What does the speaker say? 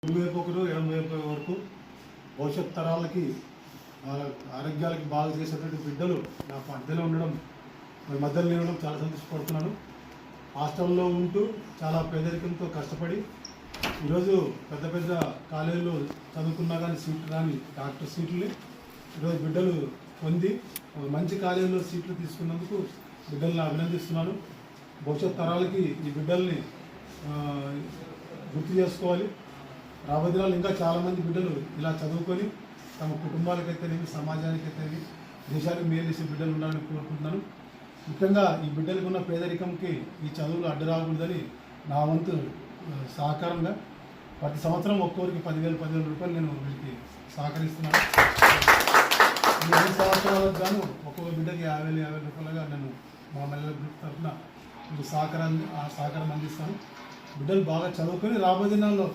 కుడివైపు ఒకరు ఎడమవైపు వరకు భవిష్యత్ తరాలకి ఆరోగ్యాలకి బాగా చేసేటువంటి బిడ్డలు నా మధ్యలో ఉండడం మధ్యలో ఉండడం చాలా సంతోషపడుతున్నాను. హాస్టల్లో ఉంటూ చాలా పేదరికంతో కష్టపడి ఈరోజు పెద్ద పెద్ద కాలేజీలో చదువుకున్నా కానీ సీట్లు రాని డాక్టర్ సీట్లని ఈరోజు బిడ్డలు పొంది మంచి కాలేజీలో సీట్లు తీసుకున్నందుకు బిడ్డల్ని అభినందిస్తున్నాను. భవిష్యత్ తరాలకి ఈ బిడ్డల్ని గుర్తు చేసుకోవాలి. రాబోయే దినాలు ఇంకా చాలామంది బిడ్డలు ఇలా చదువుకొని తమ కుటుంబాలకైతేనేమి సమాజానికైతేనేమి దేశానికి మేలు చేసే బిడ్డలు ఉండాలని కోరుకుంటున్నాను. ముఖ్యంగా ఈ బిడ్డలకు ఉన్న పేదరికంకి ఈ చదువులు అడ్డు రాకూడదని నా వంతు సహకారంగా ప్రతి సంవత్సరం ఒక్కొక్కరికి 10,000 రూపాయలు నేను వీళ్ళకి సహకరిస్తున్నాను. ఈ 2 సంవత్సరాలకు గాను ఒక్కొక్క బిడ్డకి 50,000 రూపాయలుగా నేను మా మహిళల గ్రూప్ తరఫున సహకారం అందిస్తాను. బిడ్డలు బాగా చదువుకొని రాబోయే దినాల్లో